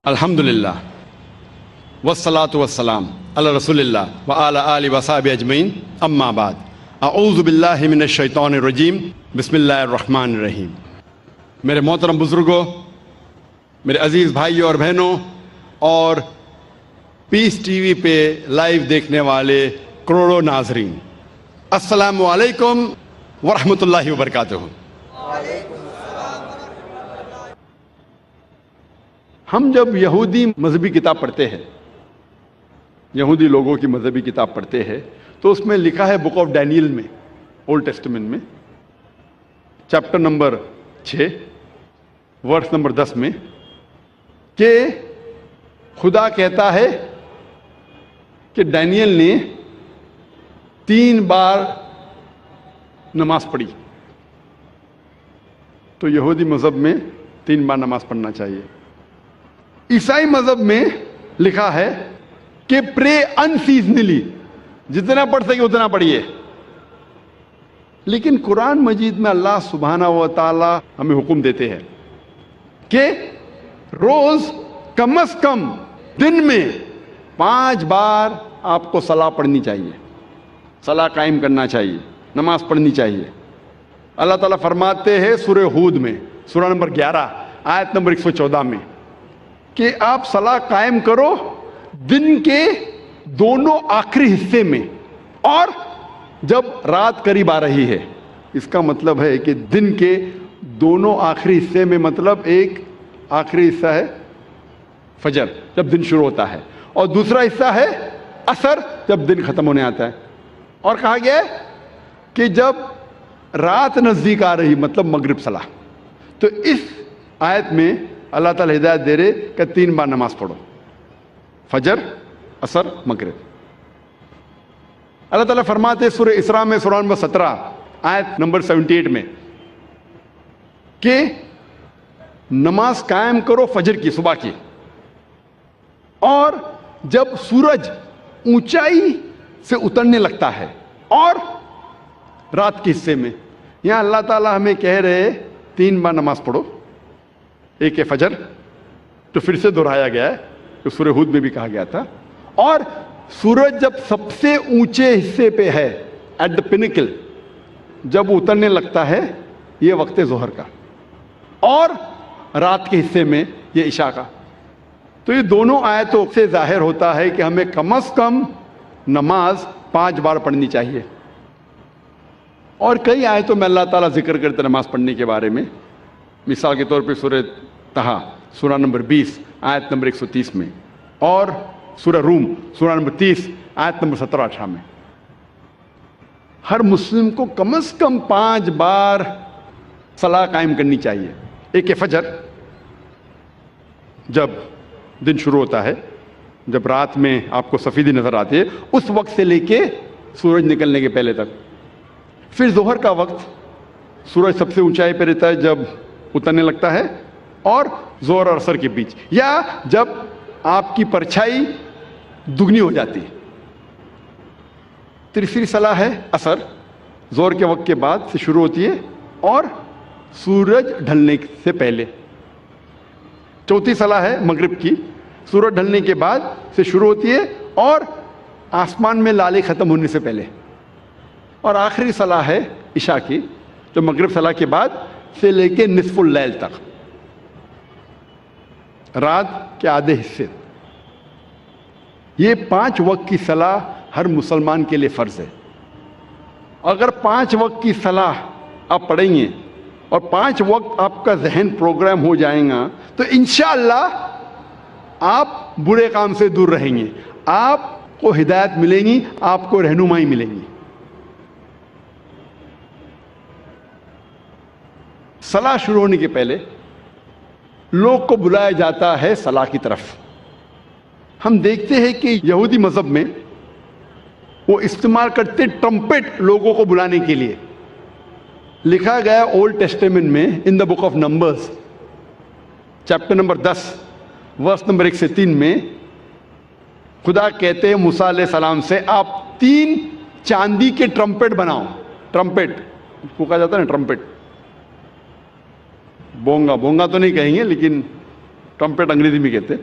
الحمدللہ والصلاة والسلام علی رسول اللہ وعلی آلہ وصحبہ اجمعین، اما بعد، اعوذ باللہ من الشیطان الرجیم، بسم اللہ الرحمن الرحیم۔ میرے محترم بزرگوں، میرے عزیز بھائیوں اور بہنوں، اور پیس ٹی وی پہ لائیو دیکھنے والے کروڑوں ناظرین، السلام علیکم ورحمۃ اللہ وبرکاتہ۔ ہم جب یہودی مذہبی کتاب پڑھتے ہیں، یہودی لوگوں کی مذہبی کتاب پڑھتے ہیں، تو اس میں لکھا ہے بک آف ڈینیل میں، اولڈ ٹیسٹمنٹ میں، چیپٹر نمبر 6 ورس نمبر 10 میں، کہ خدا کہتا ہے کہ ڈینیل نے 3 بار نماز پڑھی۔ تو یہودی مذہب میں 3 بار نماز پڑھنا چاہیے۔ عیسائی مذہب میں لکھا ہے کہ پرے ان سیزنلی، جتنا پڑھ سکے اتنا پڑھیے۔ لیکن قرآن مجید میں اللہ سبحانہ و تعالی ہمیں حکم دیتے ہیں کہ روز کم از کم دن میں 5 بار آپ کو صلاح پڑھنی چاہیے، صلاح قائم کرنا چاہیے، نماز پڑھنی چاہیے۔ اللہ تعالیٰ فرماتے ہیں سورہ ہود میں، سورہ نمبر 11 آیت نمبر 114 میں، کہ آپ صلاح قائم کرو دن کے دونوں آخری حصے میں اور جب رات قریب آ رہی ہے۔ اس کا مطلب ہے کہ دن کے دونوں آخری حصے میں، مطلب ایک آخری حصہ ہے فجر جب دن شروع ہوتا ہے، اور دوسرا حصہ ہے عصر جب دن ختم ہونے آتا ہے۔ اور کہا گیا ہے کہ جب رات نزدیک آ رہی، مطلب مغرب صلاح۔ تو اس آیت میں اللہ تعالیٰ ہدایت دے رہے کہ 3 بار نماز پڑھو، فجر، عصر، مغرب۔ اللہ تعالیٰ فرماتے سورہ اسراء میں، سورہ نمبر 17 آیت نمبر 78 میں، کہ نماز قائم کرو فجر کی، صبح کی، اور جب سورج اونچائی سے اترنے لگتا ہے، اور رات کے حصے میں۔ یہاں اللہ تعالیٰ ہمیں کہہ رہے 3 بار نماز پڑھو، ایک ہے فجر، تو پھر سے دہرایا گیا ہے، جو سورہ ہود میں بھی کہا گیا تھا، اور سورج جب سب سے اونچے حصے پہ ہے، ایٹ دا پینیکل، جب اترنے لگتا ہے، یہ وقت ظہر کا، اور رات کے حصے میں یہ عشاء کا۔ تو یہ دونوں آیتوں سے ظاہر ہوتا ہے کہ ہمیں کم از کم نماز 5 بار پڑھنی چاہیے۔ اور کئی آیتوں میں اللہ تعالیٰ ذکر کرتے نماز پڑھنے کے بارے میں، مثال کے طور پہ سورہ طہ سورہ نمبر 20 آیت نمبر 130 میں، اور سورہ روم سورہ نمبر 30 آیت نمبر 17-18 میں۔ ہر مسلم کو کم از کم 5 بار صلاح قائم کرنی چاہیے۔ ایک ہے فجر، جب دن شروع ہوتا ہے، جب رات میں آپ کو سفیدی نظر آتی ہے، اس وقت سے لے کے سورج نکلنے کے پہلے تک۔ پھر ظہر کا وقت، سورج سب سے اونچائی پہ رہتا ہے جب اترنے لگتا ہے، اور ظہر اور عصر کے بیچ، یا جب آپ کی پرچھائی دگنی ہو جاتی ہے۔ تیسری صلاح ہے عصر، ظہر کے وقت کے بعد سے شروع ہوتی ہے اور سورج ڈھلنے سے پہلے۔ چوتھی صلاح ہے مغرب کی، سورج ڈھلنے کے بعد سے شروع ہوتی ہے اور آسمان میں لالے ختم ہونے سے پہلے۔ اور آخری صلاح ہے عشاء کی، جو مغرب صلاح کے بعد سے لے کے نصف اللیل تک، رات کے آدھے حصے۔ یہ 5 وقت کی صلاح ہر مسلمان کے لیے فرض ہے۔ اگر 5 وقت کی صلاح آپ پڑھیں گے اور 5 وقت آپ کا ذہن پروگرام ہو جائے گا، تو انشاءاللہ آپ برے کام سے دور رہیں گے، آپ کو ہدایت ملیں گی، آپ کو رہنمائی ملیں گی۔ صلاح شروع ہونے کے پہلے لوگ کو بلایا جاتا ہے صلاح کی طرف۔ ہم دیکھتے ہیں کہ یہودی مذہب میں وہ استعمال کرتے ٹرمپٹ لوگوں کو بلانے کے لیے۔ لکھا گیا اولڈ ٹیسٹمنٹ میں، in the book of numbers chapter number 10 verse number 1 سے 3 میں، خدا کہتے ہیں موسیٰ علیہ السلام سے، آپ 3 چاندی کے ٹرمپٹ بناؤ۔ ٹرمپٹ کو کہا جاتا ہے نا، ٹرمپٹ، بونگا تو نہیں کہیں گے لیکن ٹرمپٹ انگریزی میں کہتے ہیں۔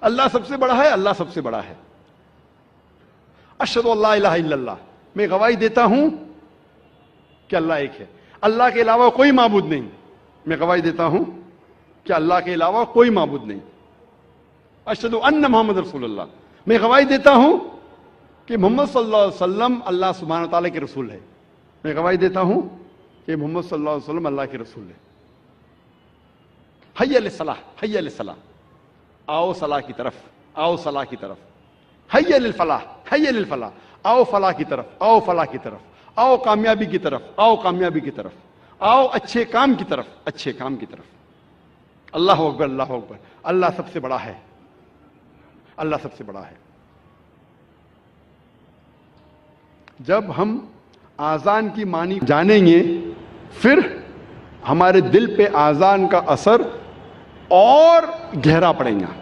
اللہ سب سے بڑا ہے، اللہ سب سے بڑا ہے۔ اشہد ان لا الہ الا اللہ، میں گواہی دیتا ہوں کہ اللہ ایک ہے، اللہ کے علاوہ کوئی معبود نہیں۔ میں گواہی دیتا ہوں کہ اللہ کے علاوہ کوئی معبود نہیں۔ اشہد ان محمد رسول اللہ، میں گواہی دیتا ہوں کہ محمد صلی اللہ علیہ وسلم اللہ سبحانہ تعالیٰ کے رسول ہے۔ میں گواہی دیتا ہوں کہ محمد صلی اللہ علیہ وسلم اللہ کے رسول ہے۔ حی علی الصلاح، حی علی الصلاح، آؤ صلاح کی طرف، آؤ صلاح کی طرف۔ حی علی الفلاح، حی علی الفلاح، آؤ فلاح کی طرف، آؤ فلاح کی طرف، آؤ کامیابی کی طرف، آؤ کامیابی کی طرف، آؤ اچھے کام کی طرف، اچھے کام کی طرف۔ اللہ اکبر، اللہ اکبر، اللہ سب سے بڑا ہے، اللہ سب سے بڑا ہے۔ جب ہم آذان کی معنی جانیں گے پھر ہمارے دل پہ آذان کا اثر اور گہرا پڑے گا۔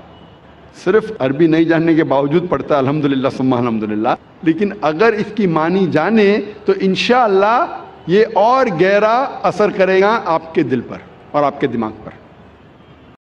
صرف عربی نہیں جاننے کے باوجود پڑھتا ہے الحمدللہ ثم الحمدللہ، لیکن اگر اس کی معنی جانے تو انشاءاللہ یہ اور گہرا اثر کرے گا آپ کے دل پر اور آپ کے دماغ پر۔